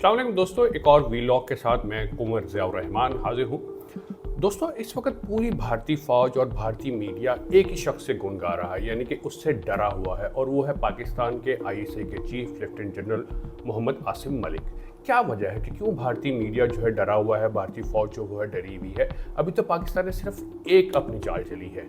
अस्सलाम वालेकुम दोस्तों, एक और वीलॉग के साथ मैं कुंवर ज़ियाउर रहमान हाजिर हूँ। दोस्तों, इस वक्त पूरी भारतीय फ़ौज और भारतीय मीडिया एक ही शख्स से गुण गा रहा है, यानी कि उससे डरा हुआ है, और वो है पाकिस्तान के ISI के chief lieutenant general Mohammad Asim Malik. क्या वजह है कि क्यों भारतीय मीडिया जो है डरा हुआ है, भारतीय फ़ौज जो है डरी हुई है? अभी तो पाकिस्तान ने सिर्फ एक अपनी चाल चली है।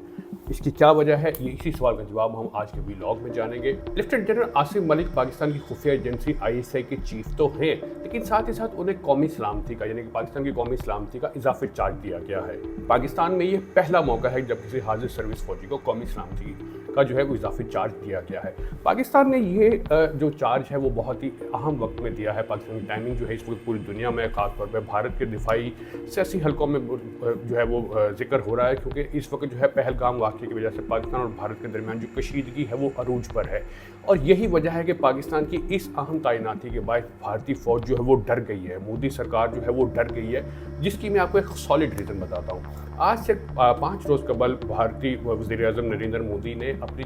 इसकी क्या वजह है, ये इसी सवाल का जवाब हम आज के व्लॉग में जानेंगे। लेफ्टिनेंट जनरल आसिम मलिक पाकिस्तान की खुफिया एजेंसी ISI के चीफ तो हैं, लेकिन साथ ही साथ उन्हें कौमी सलामती का, यानी कि पाकिस्तान की कौमी सलामती का इजाफी चार्ज दिया गया है। पाकिस्तान में ये पहला मौका है जब किसी हाजिर सर्विस फौजी को कौमी सलामती का जो है वो इजाफी चार्ज दिया गया है। पाकिस्तान ने ये जो चार्ज है वो बहुत ही अहम वक्त में दिया है। पाकिस्तान की टाइमिंग जो है इस वक्त पूरी दुनिया में, खासतौर पर भारत के दिफाई सियासी हलकों में जो है वो जिक्र हो रहा है, क्योंकि इस वक्त जो है पहलगाम वाक़ये की वजह से पाकिस्तान और भारत के दरमियान जो कशीदगी है वो अरूज पर है, और यही वजह है कि पाकिस्तान की इस अहम तैनाती के बाद भारतीय फ़ौज जो है वो डर गई है। मोदी सरकार जो है वो डर गई है, जिसकी मैं आपको एक सॉलिड रीज़न बताता हूँ। आज से 5 रोज़ कबल भारतीय वज़ीर-ए-आज़म नरेंद्र मोदी ने अपनी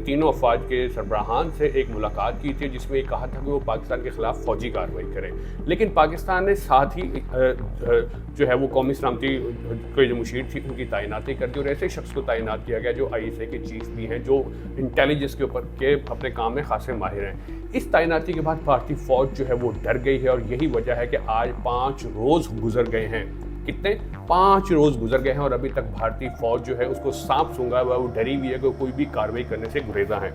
तीनों अफवाज के सरबराहान से एक मुलाकात की थी, जिसमें ये कहा था कि वो पाकिस्तान के ख़िलाफ़ फ़ौजी कार्रवाई करें। लेकिन पाकिस्तान ने साथ ही जो है वो कौमी सलामती के जो मुशीर थी उनकी तैनाती कर दी, और ऐसे शख्स को तैनात किया गया जो ISI के चीफ भी हैं, जो इंटेलिजेंस के ऊपर के अपने काम में खासे माहिर हैं। इस तैनाती के बाद भारतीय फ़ौज जो है वो डर गई है, और यही वजह है कि आज 5 रोज़ गुजर गए हैं। कितने? 5 रोज़ गुजर गए हैं, और अभी तक भारतीय फ़ौज जो है उसको सांप सूंघा हुआ, वो डरी हुई है कि कोई भी कार्रवाई करने से गुरेज़ा है।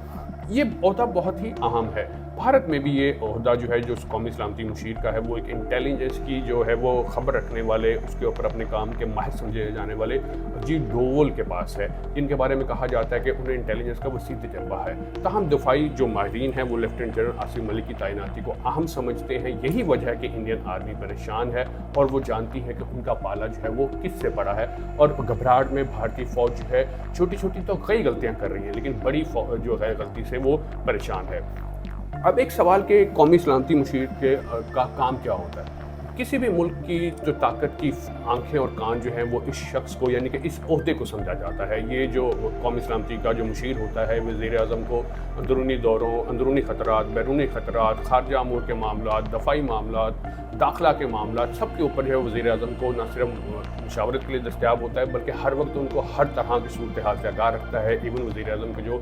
ये ओहदा बहुत ही अहम है। भारत में भी ये ओहदा जो है, जो कौमी सलामती मुशीर का है, वो एक इंटेलिजेंस की जो है वो खबर रखने वाले, उसके ऊपर अपने काम के माहिर समझे जाने वाले अजीत डोवल के पास है, जिनके बारे में कहा जाता है कि उन्हें इंटेलिजेंस का वसीह तजर्बा है। ताहम दफाई जो माहिरीन हैं वो लेफ्टिनेंट जनरल आसिम मलिक की तैनाती को अहम समझते हैं। यही वजह है कि इंडियन आर्मी परेशान है, और वो जानती है कि उनका पाला जो है वो किससे पड़ा है, और घबराहट में भारतीय फ़ौज जो है छोटी छोटी तो कई गलतियाँ कर रही है, लेकिन बड़ी जो है गलती से वो परेशान है। अब एक सवाल के कौमी सलामती मुशीर का काम क्या होता है? किसी भी मुल्क की जो ताकत की आंखें और कान जो हैं वो इस शख्स को, यानी कि इस ओहदे को समझा जाता है। ये जो कौमी सलामती का जो मुशीर होता है, वज़ीर-ए-आज़म को अंदरूनी दौरों, अंदरूनी ख़तरात, बैरूनी ख़तरात, खारजा अमूर के मामलात, दफ़ाई मामलात, दाखिला के मामलात, सब के ऊपर जो है वज़ीर-ए-आज़म को न सिर्फ मुशावरत के लिए दस्तयाब होता है, बल्कि हर वक्त उनको हर तरह की सूरत हाल से आगाह रखता है। इवन वज़ीर-ए-आज़म के जो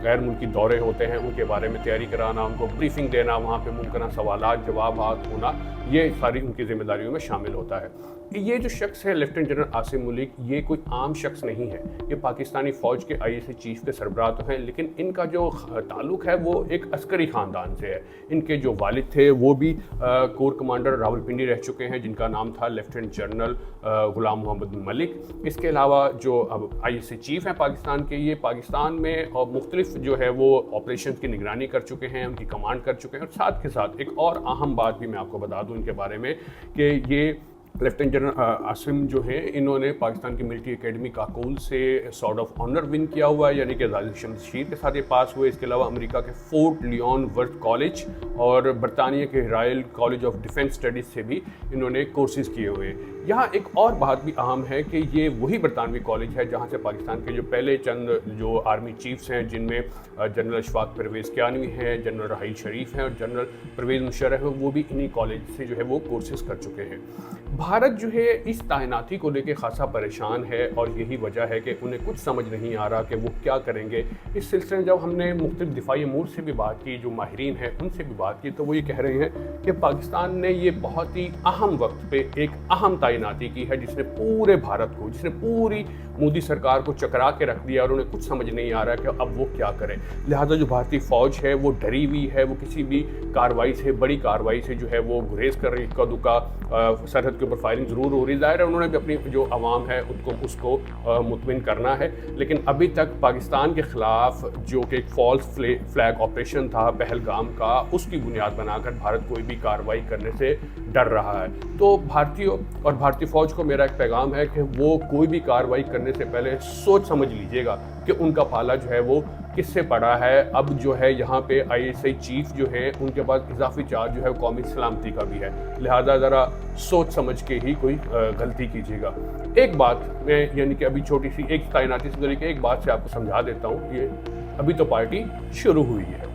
गैर मुल्की दौरे होते हैं उनके बारे में तैयारी कराना, उनको ब्रीफिंग देना, वहाँ पे मुमकिन सवालात जवाबात होना, ये सारी उनकी जिम्मेदारियों में शामिल होता है। ये जो शख्स है लेफ्टिनेंट जनरल आसिम मलिक, ये कोई आम शख्स नहीं है। ये पाकिस्तानी फ़ौज के ISI चीफ के सरबराह तो हैं, लेकिन इनका जो ताल्लुक़ है वो एक अस्करी ख़ानदान से है। इनके जो वालिद थे वो भी कोर कमांडर रावलपिंडी रह चुके हैं, जिनका नाम था लेफ्टिनेंट जनरल ग़ुलाम मोहम्मद मलिक। इसके अलावा जो अब ISI चीफ हैं पाकिस्तान के, ये पाकिस्तान में मुख्तलिफ जो है वो ऑपरेशन की निगरानी कर चुके हैं, उनकी कमांड कर चुके हैं। और साथ के साथ एक और अहम बात भी मैं आपको बता दूँ इनके बारे में, कि ये लेफ्टिनेंट जनरल आसिम जो हैं, इन्होंने पाकिस्तान की मिलिट्री एकेडमी काकोल से सॉर्ड ऑफ ऑनर विन किया हुआ है, यानी कि आज़ादी शमशीर के साथ ये पास हुए। इसके अलावा अमेरिका के फोर्ट लियोन वर्थ कॉलेज और बरतानिया के royal college of defence studies से भी इन्होंने कोर्सेज़ किए हुए हैं। यहाँ एक और बात भी अहम है कि ये वही बरतानवी कॉलेज है जहाँ से पाकिस्तान के जो पहले चंद जो आर्मी चीफ्स हैं, जिनमें जनरल अशफाक परवेज़ कियानवी हैं, जनरल राहील शरीफ हैं और जनरल परवेज़ मुशर्रफ हैं, वो भी इन्हीं कॉलेज से जो है वो कोर्सेज़ कर चुके हैं। भारत जो है इस तैनाती को लेकर खासा परेशान है, और यही वजह है कि उन्हें कुछ समझ नहीं आ रहा कि वो क्या करेंगे। इस सिलसिले में जब हमने मुख्तलिफ दिफाई अमूर से भी बात की, जो माहिरीन हैं उनसे भी बात की, तो वो ये कह रहे हैं कि पाकिस्तान ने ये बहुत ही अहम वक्त पे एक अहम तैनाती की है, जिसने पूरे भारत को, जिसने पूरी मोदी सरकार को चकरा के रख दिया, और उन्हें कुछ समझ नहीं आ रहा कि अब वो क्या करें। लिहाजा जो भारतीय फ़ौज है वो डरी हुई है, वो किसी भी कार्रवाई से, बड़ी कार्रवाई से जो है वो गुरेज कर रही है। इक्का दुक्का सरहद के ऊपर फायरिंग ज़रूर हो रही, ज़ाहिर है उन्होंने भी अपनी जो आवाम है उसको मुतमिन करना है, लेकिन अभी तक पाकिस्तान के ख़िलाफ़ जो कि एक फॉल्स फ्लैग ऑपरेशन था पहलगाम का, उसकी बुनियाद बनाकर भारत कोई भी कार्रवाई करने से डर रहा है। तो भारतीयों और भारतीय फ़ौज को मेरा एक पैगाम है कि वो कोई भी कार्रवाई करने से पहले सोच समझ लीजिएगा कि उनका पाला जो है वो किससे पड़ा है। अब जो है यहाँ पे ISI चीफ जो है उनके पास इजाफी चार्ज जो है कौमी सलामती का भी है, लिहाजा ज़रा सोच समझ के ही कोई गलती कीजिएगा। एक बात मैं, यानी कि अभी छोटी सी एक तैनाती से जुड़ी एक बात से आपको समझा देता हूँ। ये अभी तो पार्टी शुरू हुई है।